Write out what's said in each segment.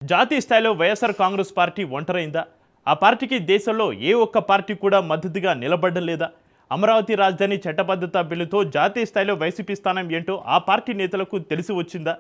జాతీయ స్థాయిలో వైఎస్ఆర్ కాంగ్రెస్ పార్టీ ఒంటరైందా? ఆ పార్టీకి దేశంలో ఏ ఒక్క పార్టీ కూడా మద్దతుగా నిలబడడం లేదా? అమరావతి రాజధాని చట్టబద్ధత బిల్లుతో జాతీయ స్థాయిలో వైసీపీ స్థానం ఏంటో ఆ పార్టీ నేతలకు తెలిసి వచ్చిందా?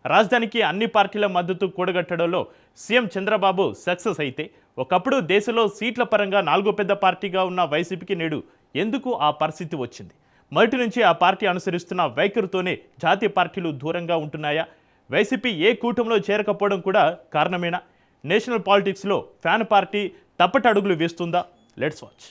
రాజధానికి అన్ని పార్టీల మద్దతు కూడగట్టడంలో సీఎం చంద్రబాబు సక్సెస్ అయితే, ఒకప్పుడు దేశంలో సీట్ల పరంగా 4వ పెద్ద పార్టీగా ఉన్న వైసీపీకి నేడు ఎందుకు ఆ పరిస్థితి వచ్చింది? మొదటి నుంచి ఆ పార్టీ అనుసరిస్తున్న వైఖరితోనే జాతీయ పార్టీలు దూరంగా ఉంటున్నాయా? వైసీపీ ఏ కూటమిలో చేరకపోవడం కూడా కారణమేనా? నేషనల్ పాలిటిక్స్లో ఫ్యాన్ పార్టీ తప్పటి అడుగులు వేస్తుందా? Let's watch.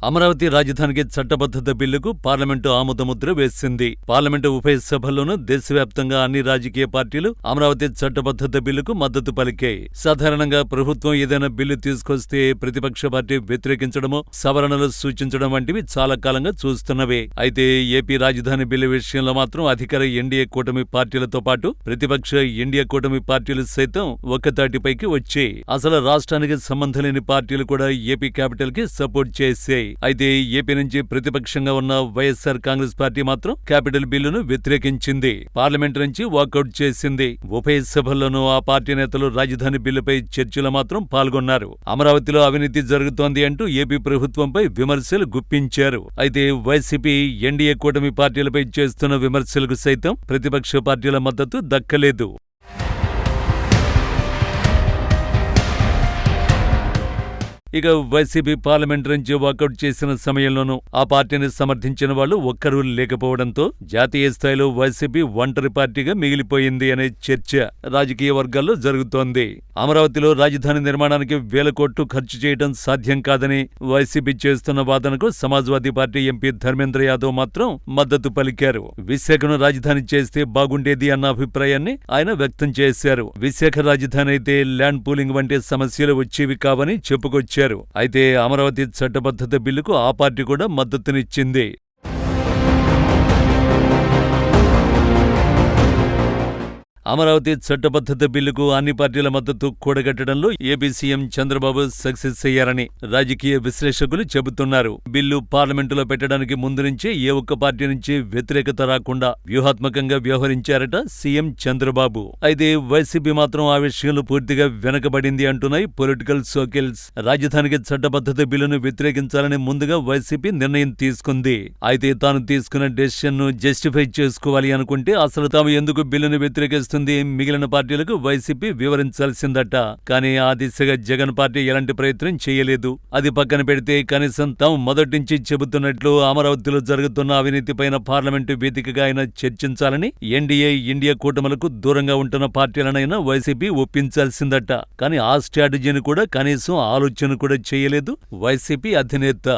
అమరావతి రాజధానికి చట్టబద్ధత బిల్లుకు పార్లమెంటు ఆమోదముద్ర వేసింది. పార్లమెంటు ఉభయ సభల్లోనూ దేశవ్యాప్తంగా అన్ని రాజకీయ పార్టీలు అమరావతి చట్టబద్ధత బిల్లుకు మద్దతు పలికాయి. సాధారణంగా ప్రభుత్వం ఏదైనా బిల్లు తీసుకొస్తే ప్రతిపక్ష పార్టీ వ్యతిరేకించడమో, సవరణలు సూచించడం వంటివి చాలా కాలంగా చూస్తున్నవే. అయితే ఏపీ రాజధాని బిల్లు విషయంలో మాత్రం అధికార ఎన్డీఏ కూటమి పార్టీలతో పాటు ప్రతిపక్ష ఇండియా కూటమి పార్టీలు సైతం ఒక్కతాటిపైకి వచ్చాయి. అసలు రాష్ట్రానికి సంబంధం లేని పార్టీలు కూడా ఏపీ క్యాపిటల్ కి సపోర్ట్ చేశాయి. అయితే ఏపీ నుంచి ప్రతిపక్షంగా ఉన్న వైఎస్ఆర్ కాంగ్రెస్ పార్టీ మాత్రం క్యాపిటల్ బిల్లును వ్యతిరేకించింది. పార్లమెంట్ నుంచి వాకౌట్ చేసింది. ఉభయ సభల్లోనూ ఆ పార్టీ నేతలు రాజధాని బిల్లుపై చర్చలు మాత్రం పాల్గొన్నారు. అమరావతిలో అవినీతి జరుగుతోంది అంటూ ఏపీ ప్రభుత్వంపై విమర్శలు గుప్పించారు. అయితే వైసీపీ ఎన్డీఏ కూటమి పార్టీలపై చేస్తున్న విమర్శలకు సైతం ప్రతిపక్ష పార్టీల మద్దతు దక్కలేదు. ఇక వైసీపీ పార్లమెంట్ నుంచి వాకౌట్ చేసిన సమయంలోనూ ఆ పార్టీని సమర్థించిన వాళ్లు ఒక్కరూ లేకపోవడంతో జాతీయ స్థాయిలో వైసీపీ ఒంటరి పార్టీగా మిగిలిపోయింది అనే చర్చ రాజకీయ వర్గాల్లో జరుగుతోంది. అమరావతిలో రాజధాని నిర్మాణానికి 1000 కోట్లు ఖర్చు చేయడం సాధ్యం కాదని వైసీపీ చేస్తున్న వాదనకు సమాజ్వాదీ పార్టీ ఎంపీ ధర్మేంద్ర యాదవ్ మాత్రం మద్దతు పలికారు. విశాఖను రాజధాని చేస్తే బాగుండేది అన్న అభిప్రాయాన్ని ఆయన వ్యక్తం చేశారు. విశాఖ రాజధాని అయితే ల్యాండ్ పూలింగ్ వంటి సమస్యలు వచ్చేవి కావని చెప్పుకొచ్చారు. అయితే అమరావతి చట్టబద్ధత బిల్లుకు ఆ పార్టీ కూడా మద్దతునిచ్చింది. అమరావతి చట్టబద్ధత బిల్లుకు అన్ని పార్టీల మద్దతు కూడగట్టడంలో ఏపీ సీఎం చంద్రబాబు సక్సెస్ అయ్యారని రాజకీయ విశ్లేషకులు చెబుతున్నారు. బిల్లు పార్లమెంటులో పెట్టడానికి ముందు నుంచే ఏ ఒక్క పార్టీ నుంచి వ్యతిరేకత రాకుండా వ్యూహాత్మకంగా వ్యవహరించారట సీఎం చంద్రబాబు. అయితే వైసీపీ మాత్రం ఆ విషయంలో పూర్తిగా వెనకబడింది అంటున్నాయి పొలిటికల్ సర్కిల్స్. రాజధానికి చట్టబద్ధత బిల్లును వ్యతిరేకించాలని ముందుగా వైసీపీ నిర్ణయం తీసుకుంది. అయితే తాను తీసుకున్న డెసిషన్ ను జస్టిఫై చేసుకోవాలి అనుకుంటే అసలు తాము ఎందుకు బిల్లును వ్యతిరేకిస్తుంది మిగిలిన పార్టీలకు వైసీపీ వివరించాల్సిందట. కానీ ఆ దిశగా జగన్ పార్టీ ఎలాంటి ప్రయత్నం చేయలేదు. అది పక్కన పెడితే కనీసం తాము మొదటి నుంచి చెబుతున్నట్లు అమరావతిలో జరుగుతున్న అవినీతిపైన పార్లమెంటు వేదికగా అయినా చర్చించాలని ఎన్డీఏ ఇండియా కూటములకు దూరంగా ఉంటున్న పార్టీలనైనా వైసీపీ ఒప్పించాల్సిందట. కానీ ఆ స్ట్రాటజీని కూడా కనీసం ఆలోచన కూడా చేయలేదు వైసీపీ అధినేత.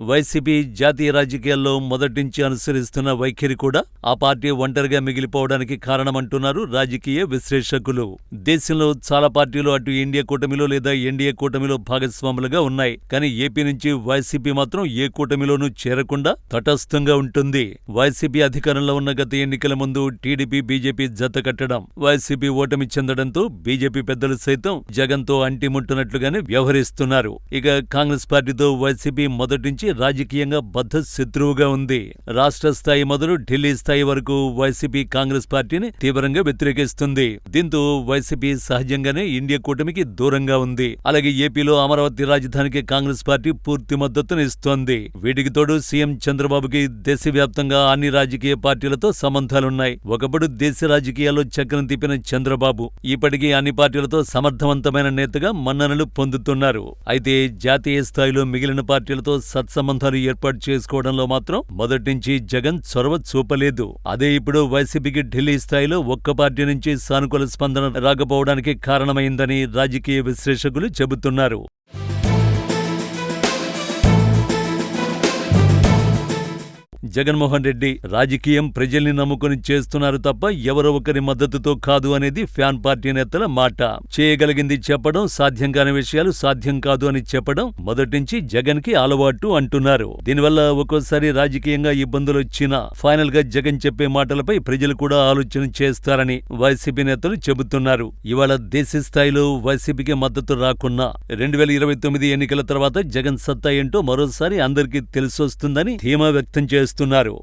వైసీపీ జాతీయ రాజకీయాల్లో మొదటించి అనుసరిస్తున్న వైఖరి కూడా ఆ పార్టీ ఒంటరిగా మిగిలిపోవడానికి కారణమంటున్నారు రాజకీయ విశ్లేషకులు. దేశంలో చాలా పార్టీలు అటు ఇండియా కూటమిలో లేదా ఎన్డీఏ కూటమిలో భాగస్వాములుగా ఉన్నాయి. కానీ ఏపీ నుంచి వైసీపీ మాత్రం ఏ కూటమిలోనూ చేరకుండా తటస్థంగా ఉంటుంది. వైసీపీ అధికారంలో ఉన్న గత ఎన్నికల ముందు టీడీపీ బీజేపీ జత కట్టడం, వైసీపీ ఓటమి చెందడంతో బీజేపీ పెద్దలు సైతం జగన్తో అంటిముట్టునట్లుగానే వ్యవహరిస్తున్నారు. ఇక కాంగ్రెస్ పార్టీతో వైసీపీ మొదటి రాజకీయంగా బద్ధ శత్రువుగా ఉంది. రాష్ట్ర స్థాయి మొదలు ఢిల్లీ స్థాయి వరకు వైసీపీ కాంగ్రెస్ పార్టీని తీవ్రంగా వ్యతిరేకిస్తుంది. దీంతో వైసీపీ సహజంగానే ఇండియా కూటమికి దూరంగా ఉంది. అలాగే ఏపీలో అమరావతి రాజధానికి కాంగ్రెస్ పార్టీ పూర్తి మద్దతునిస్తోంది. వీటికి తోడు సీఎం చంద్రబాబుకి దేశవ్యాప్తంగా అన్ని రాజకీయ పార్టీలతో సంబంధాలున్నాయి. ఒకప్పుడు దేశ రాజకీయాల్లో చక్రం తిప్పిన చంద్రబాబు ఇప్పటికీ అన్ని పార్టీలతో సమర్థవంతమైన నేతగా మన్ననలు పొందుతున్నారు. అయితే జాతీయ స్థాయిలో మిగిలిన పార్టీలతో సంబంధాలు ఏర్పాటు చేసుకోవడంలో మాత్రం మొదటి నుంచి జగన్ చొరవ చూపలేదు. అదే ఇప్పుడు వైసీపీకి ఢిల్లీ స్థాయిలో ఒక్క పార్టీ నుంచి సానుకూల స్పందన రాకపోవడానికి కారణమైందని రాజకీయ విశ్లేషకులు చెబుతున్నారు. జగన్మోహన్ రెడ్డి రాజకీయం ప్రజల్ని నమ్ముకుని చేస్తున్నారు తప్ప ఎవరో ఒకరి మద్దతుతో కాదు అనేది ఫ్యాన్ పార్టీ నేతల మాట. చేయగలిగింది చెప్పడం, సాధ్యం కాని విషయాలు సాధ్యం కాదు అని చెప్పడం మొదటించి జగన్ కి అలవాటు అంటున్నారు. దీనివల్ల ఒక్కోసారి రాజకీయంగా ఇబ్బందులొచ్చినా ఫైనల్ గా జగన్ చెప్పే మాటలపై ప్రజలు కూడా ఆలోచన చేస్తారని వైసీపీ నేతలు చెబుతున్నారు. ఇవాళ దేశ స్థాయిలో వైసీపీకి మద్దతు రాకున్నా 2029 ఎన్నికల తర్వాత జగన్ సత్తా ఏంటో మరోసారి అందరికీ తెలిసొస్తుందని ధీమా వ్యక్తం చేస్తున్నారు.